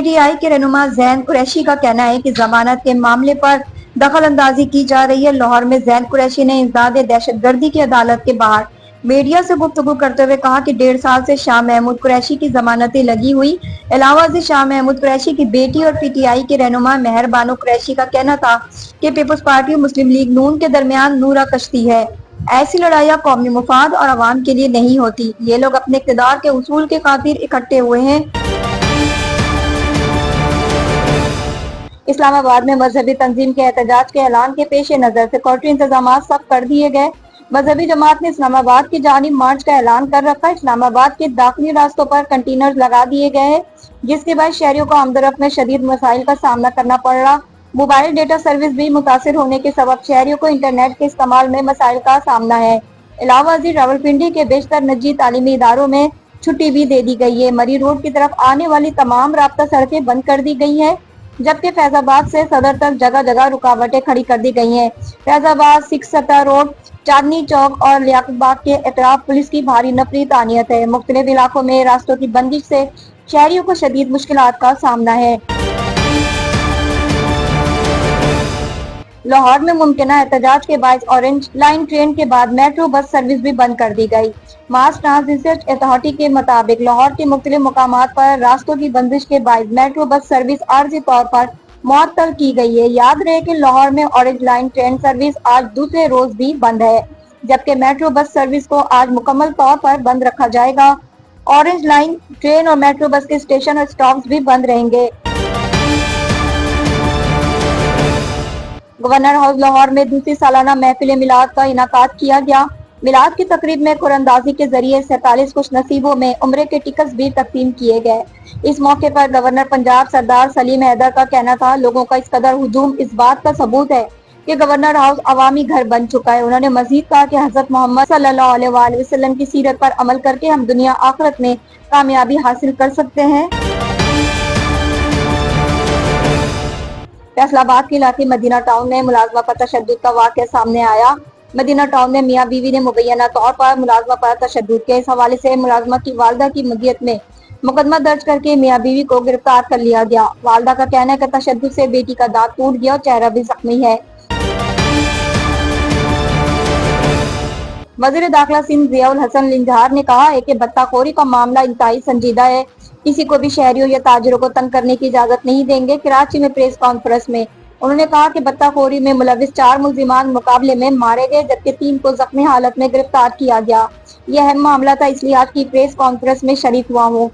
T I کے رہنما زین قریشی کا کہنا ہے کہ ضمانت کے معاملے پر دخل اندازی کی جا رہی ہے۔ لاہور میں زین قریشی نے انسداد دہشت گردی کی عدالت کے باہر میڈیا سے گفتگو کرتے ہوئے کہا کہ 1.5 سال سے شاہ محمود قریشی کی ضمانتیں لگی ہوئی۔ علاوہ ازیں شاہ محمود قریشی کی بیٹی اور پی ٹی آئی کے رہنما مہر بانو قریشی کا کہنا تھا کہ پیپلز پارٹی اور مسلم لیگ نون کے درمیان نورہ کشتی ہے۔ ایسی لڑائیاں قومی مفاد اور عوام کے لیے نہیں ہوتی۔ یہ لوگ اپنے اقتدار کے حصول کی خاطر اکٹھے ہوئے ہیں۔ اسلام آباد میں مذہبی تنظیم کے احتجاج کے اعلان کے پیش نظر سیکورٹی انتظامات سخت کر دیے گئے۔ مذہبی جماعت نے اسلام آباد کی جانب مارچ کا اعلان کر رکھا ہے۔ اسلام آباد کے داخلی راستوں پر کنٹینرز لگا دیے گئے ہیں، جس کے باعث شہریوں کو آمد و رفت میں شدید مسائل کا سامنا کرنا پڑ رہا۔ موبائل ڈیٹا سروس بھی متاثر ہونے کے سبب شہریوں کو انٹرنیٹ کے استعمال میں مسائل کا سامنا ہے۔ علاوہ ازیں راولپنڈی کے بیشتر نجی تعلیمی اداروں میں چھٹی بھی دے دی گئی ہے۔ مری روڈ کی طرف آنے والی تمام رابطہ سڑکیں بند کر دی گئی ہیں، جبکہ فیض آباد سے صدر تک جگہ جگہ رکاوٹیں کھڑی کر دی گئی ہیں۔ فیض آباد، سکھ سطح روڈ، چاندنی چوک اور لیاقت باغ کے اطراف پولیس کی بھاری نفری تعینات ہے۔ مختلف علاقوں میں راستوں کی بندش سے شہریوں کو شدید مشکلات کا سامنا ہے۔ لاہور میں ممکنہ احتجاج کے باعث اورنج لائن ٹرین کے بعد میٹرو بس سروس بھی بند کر دی گئی۔ ماس ٹرانزٹ اتھارٹی کے مطابق لاہور کے مختلف مقامات پر راستوں کی بندش کے باعث میٹرو بس سروس عارضی طور پر معطل کی گئی ہے۔ یاد رہے کہ لاہور میں اورنج لائن ٹرین سروس آج دوسرے روز بھی بند ہے، جبکہ میٹرو بس سروس کو آج مکمل طور پر بند رکھا جائے گا۔ اورنج لائن ٹرین اور میٹرو بس کے اسٹیشن اور اسٹاپس بھی بند رہیں گے۔ گورنر ہاؤس لاہور میں دوسری سالانہ محفل میلاد کا انعقاد کیا گیا۔ میلاد کی تقریب میں قرآن اندازی کے ذریعے 47 خوش نصیبوں میں عمرے کے ٹکٹس بھی تقسیم کیے گئے۔ اس موقع پر گورنر پنجاب سردار سلیم حیدر کا کہنا تھا، لوگوں کا اس قدر ہجوم اس بات کا ثبوت ہے کہ گورنر ہاؤس عوامی گھر بن چکا ہے۔ انہوں نے مزید کہا کہ حضرت محمد صلی اللہ علیہ وآلہ وسلم کی سیرت پر عمل کر کے ہم دنیا آخرت میں کامیابی حاصل کر سکتے ہیں۔ فیصل آباد کے علاقے مدینہ ٹاؤن میں ملازمہ پر تشدد کا واقعہ سامنے آیا۔ مدینہ ٹاؤن میں میاں بیوی نے مبینہ طور پر ملازمہ پر تشدد کے اس حوالے سے ملازمہ کی والدہ کی ملکیت میں مقدمہ درج کر کے میاں بیوی کو گرفتار کر لیا گیا۔ والدہ کا کہنا ہے کہ تشدد سے بیٹی کا دانت ٹوٹ گیا اور چہرہ بھی زخمی ہے۔ وزیر داخلہ سندھ ضیاء الحسن لنجھار نے کہا ہے کہ بھتہ خوری کا معاملہ انتہائی سنجیدہ ہے، کسی کو بھی شہریوں یا تاجروں کو تنگ کرنے کی اجازت نہیں دیں گے۔ کراچی میں پریس کانفرنس میں انہوں نے کہا کہ بھتہ خوری میں ملوث 4 ملزمان مقابلے میں مارے گئے، جبکہ 3 کو زخمی حالت میں گرفتار کیا گیا۔ یہ اہم معاملہ تھا، اس لیے آج کی پریس کانفرنس میں شریک ہوا ہوں۔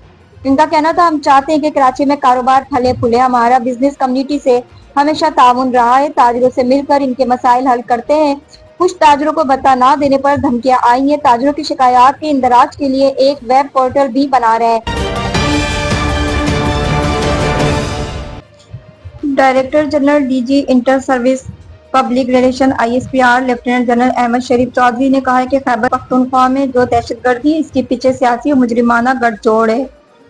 ان کا کہنا تھا، ہم چاہتے ہیں کہ کراچی میں کاروبار پھلے پھولے۔ ہمارا بزنس کمیونٹی سے ہمیشہ تعاون رہا ہے، تاجروں سے مل کر ان کے مسائل حل کرتے ہیں۔ کچھ تاجروں کو بھتہ نہ دینے پر دھمکیاں آئی ہیں۔ تاجروں کی شکایات کے اندراج کے لیے ایک ویب پورٹل بھی بنا رہے ہیں۔ Director general D G inter service public relation I S P R lieutenant general Ahmed Sharif Chaudhry نے کہا ہے کہ خیبر پختونخوا میں جو دہشت گردی ہے، اس کے پیچھے سیاسی اور مجرمانہ گٹھ جوڑ ہے۔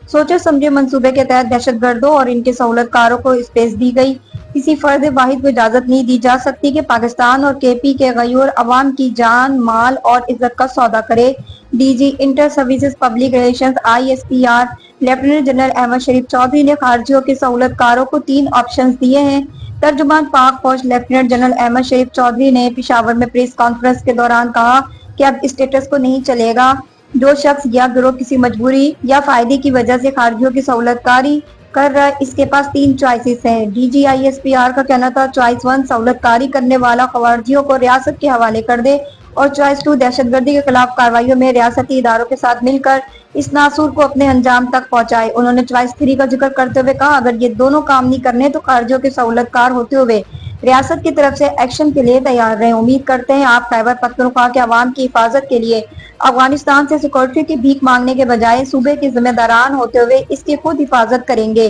سوچے سمجھے منصوبے کے تحت دہشت گردوں اور ان کے سہولت کاروں کو اسپیس دی گئی۔ کسی فرد واحد کو اجازت نہیں دی جا سکتی کہ پاکستان اور کے پی کے غیور عوام کی جان، مال اور عزت کا سودا کرے۔ D G inter services public relations I S P R lieutenant general Ahmed Sharif Chaudhry نے خارجیوں کے سہولت کاروں کو 3 آپشنز دیے ہیں۔ ترجمان پاک فوج لیفٹیننٹ جنرل احمد شریف چودھری نے پشاور میں پریس کانفرنس کے دوران کہا کہ اب اسٹیٹس کو نہیں چلے گا۔ جو شخص یا گروہ کسی مجبوری یا فائدے کی وجہ سے خارجیوں کی سہولت کاری کر رہا ہے، اس کے پاس 3 چوائسز ہیں۔ D G I S P R کا کہنا تھا، چوائس 1 سہولت کاری کرنے والا خارجیوں کو ریاست کے حوالے کر دے، اور چوائس 2 دہشت گردی کے خلاف کارروائیوں میں ریاستی اداروں کے ساتھ مل کر اس ناصور کو اپنے انجام تک پہنچائے۔ انہوں نے چوائس 3 کا ذکر کرتے ہوئے کہا، اگر یہ دونوں کام نہیں کرنے تو خارجیوں کے سہولت کار ہوتے ہوئے ریاست کی طرف سے ایکشن کے لیے تیار رہیں۔ امید کرتے ہیں آپ خیبر پختونخوا کے عوام کی حفاظت کے لیے افغانستان سے سیکورٹی کی بھیک مانگنے کے بجائے صوبے کے ذمہ داران ہوتے ہوئے اس کی خود حفاظت کریں گے۔